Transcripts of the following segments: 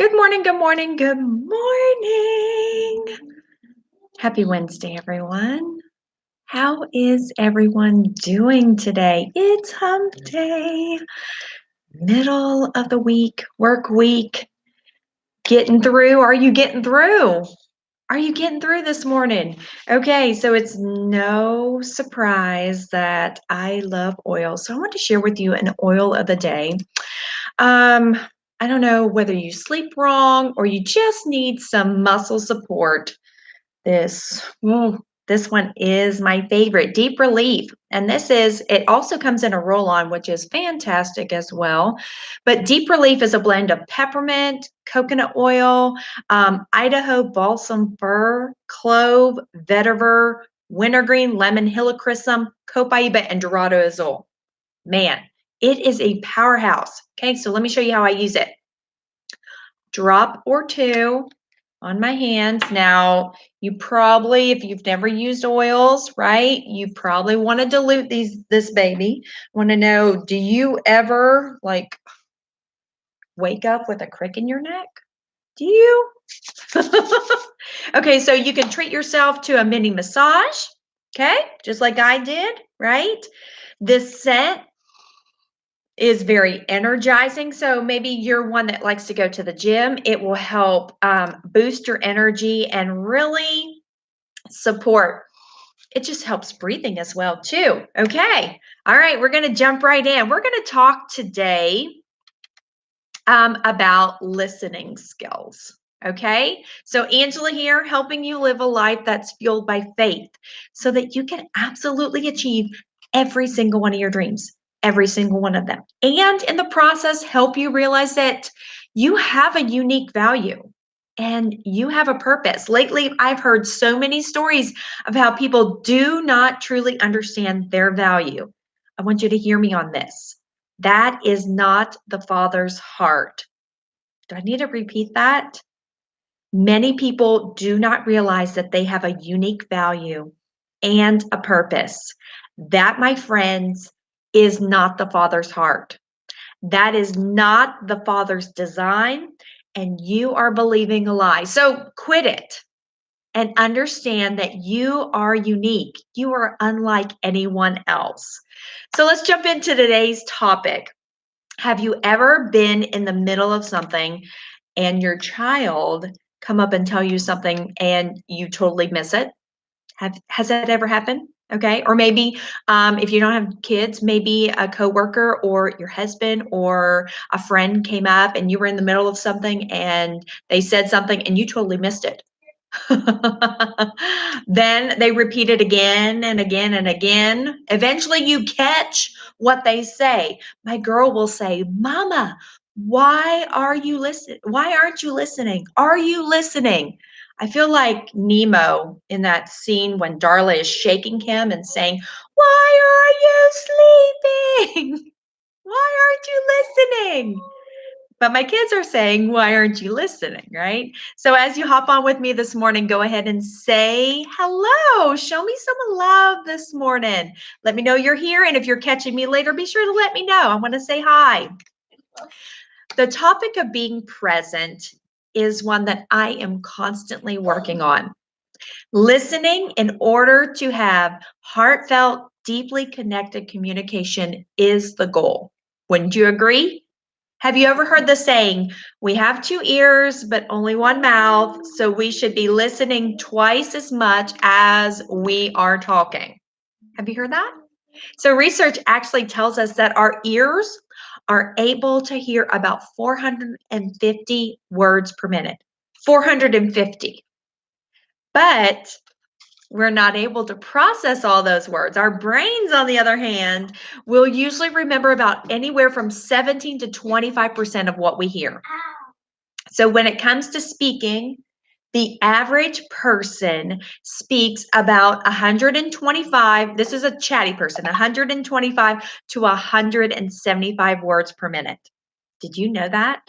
Good morning, good morning, good morning. Happy Wednesday, everyone. How is everyone doing today? It's hump day, middle of the week, work week. Getting through? Are you getting through? Are you getting through this morning? Okay, so it's no surprise that I love oil. So I want to share with you an oil of the day. Um, I don't know whether you sleep wrong or you just need some muscle support. This, this one is my favorite, Deep Relief. And it also comes in a roll on, which is fantastic as well. But Deep Relief is a blend of peppermint, coconut oil, Idaho balsam fir, clove, vetiver, wintergreen, lemon, helichrysum, copaiba, and dorado azul. Man, it is a powerhouse. Okay, so let me show you how I use it. Drop or two on my hands. Now, you probably, if you've never used oils, right, you probably want to dilute this baby. Want to know, do you ever like wake up with a crick in your neck? Do you? Okay, so you can treat yourself to a mini massage, okay, just like I did, right? This scent is very energizing. So maybe you're one that likes to go to the gym. It will help boost your energy and really support. It just helps breathing as well too. Okay. All right. We're going to jump right in. We're going to talk today about listening skills. Okay. So Angela here, helping you live a life that's fueled by faith so that you can absolutely achieve every single one of your dreams, every single one of them. And in the process, help you realize that you have a unique value and you have a purpose. Lately, I've heard so many stories of how people do not truly understand their value. I want you to hear me on this. That is not the Father's heart. Do I need to repeat that? Many people do not realize that they have a unique value and a purpose. That, my friends, is not the Father's heart. That is not the Father's design, and you are believing a lie. So quit it and understand that you are unique. You are unlike anyone else. So let's jump into today's topic. Have you ever been in the middle of something and your child come up and tell you something and you totally miss it? Has that ever happened? Okay. Or maybe if you don't have kids, maybe a coworker or your husband or a friend came up and you were in the middle of something and they said something and you totally missed it. Then they repeat it again and again and again. Eventually, you catch what they say. My girl will say, Mama, why are you listening? Why aren't you listening? Are you listening? I feel like Nemo in that scene when Darla is shaking him and saying, Why are you sleeping? Why aren't you listening? But my kids are saying, Why aren't you listening? Right? So as you hop on with me this morning, go ahead and say hello. Show me some love this morning. Let me know you're here. And if you're catching me later, be sure to let me know. I want to say hi. The topic of being present is one that I am constantly working on. Listening in order to have heartfelt, deeply connected communication is the goal. Wouldn't you agree? Have you ever heard the saying, we have two ears, but only one mouth, so we should be listening twice as much as we are talking? Have you heard that? So, research actually tells us that our ears are able to hear about 450 words per minute. 450. But we're not able to process all those words. Our brains, on the other hand, will usually remember about anywhere from 17 to 25% of what we hear. So when it comes to speaking, the average person speaks about 125, this is a chatty person, 125 to 175 words per minute. Did you know that?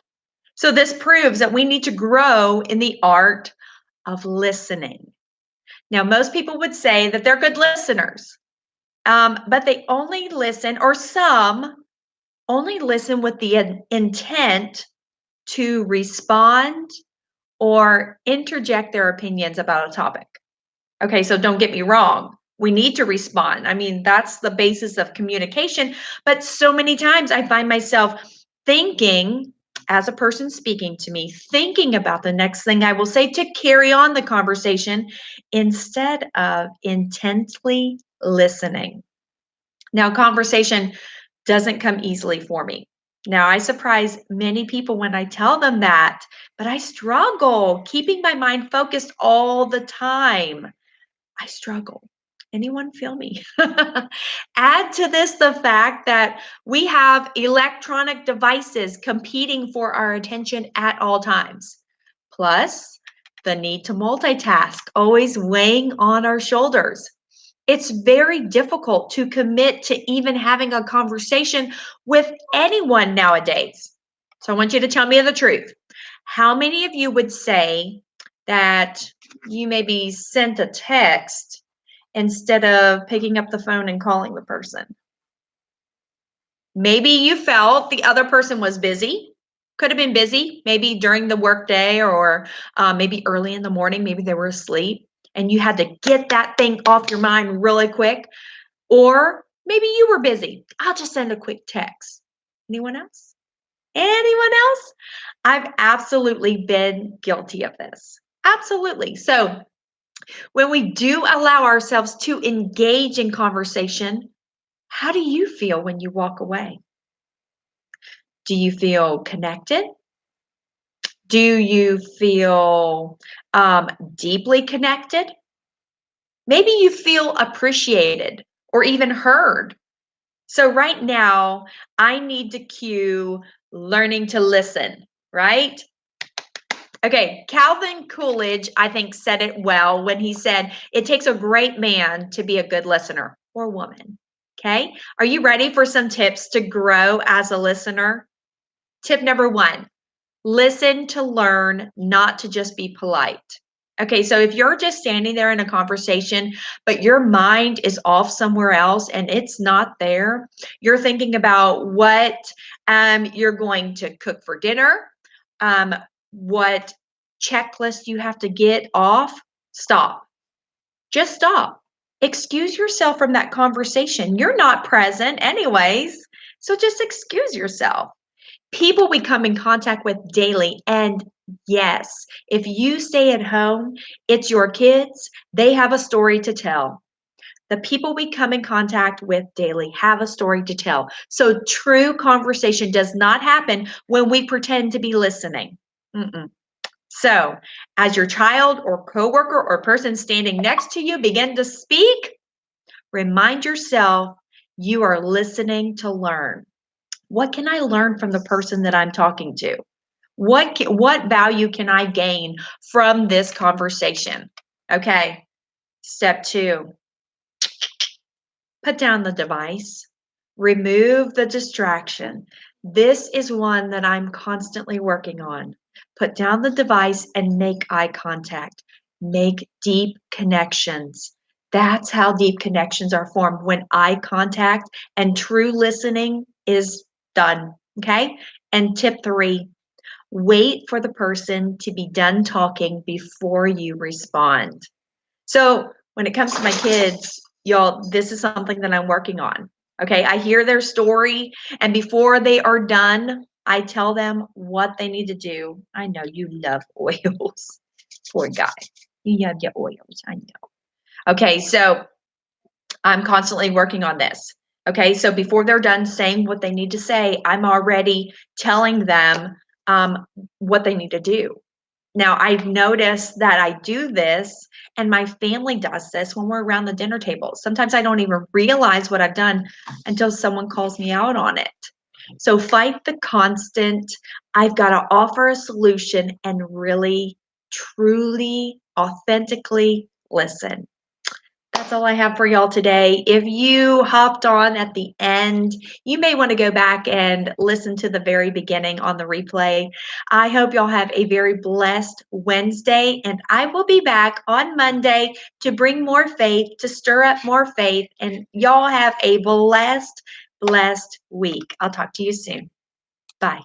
So this proves that we need to grow in the art of listening. Now, most people would say that they're good listeners, but they only listen, or some only listen with the intent to respond or interject their opinions about a topic. Okay, so don't get me wrong. We need to respond. I mean, that's the basis of communication. But so many times I find myself thinking, as a person speaking to me, thinking about the next thing I will say to carry on the conversation instead of intently listening. Now, conversation doesn't come easily for me. Now, I surprise many people when I tell them that, but I struggle keeping my mind focused all the time. I struggle. Anyone feel me? Add to this the fact that we have electronic devices competing for our attention at all times. Plus, the need to multitask always weighing on our shoulders. It's very difficult to commit to even having a conversation with anyone nowadays. So I want you to tell me the truth. How many of you would say that you maybe sent a text instead of picking up the phone and calling the person? Maybe you felt the other person was busy. Could have been busy, maybe during the workday or maybe early in the morning. Maybe they were asleep and you had to get that thing off your mind really quick. Or maybe you were busy. I'll just send a quick text. Anyone else? Anyone else? I've absolutely been guilty of this. Absolutely. So, when we do allow ourselves to engage in conversation, how do you feel when you walk away? Do you feel connected? Do you feel deeply connected? Maybe you feel appreciated or even heard. So, right now, I need to cue learning to listen, right? Okay, Calvin Coolidge, I think, said it well when he said, it takes a great man to be a good listener or woman. Okay, are you ready for some tips to grow as a listener? Tip number one, listen to learn, not to just be polite. Okay, so if you're just standing there in a conversation, but your mind is off somewhere else and it's not there, you're thinking about what you're going to cook for dinner, what checklist you have to get off, stop. Just stop. Excuse yourself from that conversation. You're not present, anyways. So just excuse yourself. People we come in contact with daily. And yes, if you stay at home, it's your kids, they have a story to tell. The people we come in contact with daily have a story to tell. So true conversation does not happen when we pretend to be listening. Mm-mm. So, as your child or coworker or person standing next to you begin to speak, remind yourself you are listening to learn. What can I learn from the person that I'm talking to? What value can I gain from this conversation? Okay. Step 2, put down the device. Remove the distraction. This is one that I'm constantly working on. Put down the device and make eye contact. Make deep connections. That's how deep connections are formed, when eye contact and true listening is done. Okay. And tip 3, wait for the person to be done talking before you respond. So when it comes to my kids, y'all, this is something that I'm working on. Okay, I hear their story, and before they are done, I tell them what they need to do. I know you love oils. Poor guy. You love your oils. I know. Okay, so I'm constantly working on this. Okay, so before they're done saying what they need to say, I'm already telling them what they need to do. Now, I've noticed that I do this, and my family does this when we're around the dinner table. Sometimes I don't even realize what I've done until someone calls me out on it. So fight the constant, I've got to offer a solution and really, truly, authentically listen. That's all I have for y'all today. If you hopped on at the end, you may want to go back and listen to the very beginning on the replay. I hope y'all have a very blessed Wednesday, and I will be back on Monday to bring more faith, to stir up more faith, and y'all have a blessed week. I'll talk to you soon. Bye.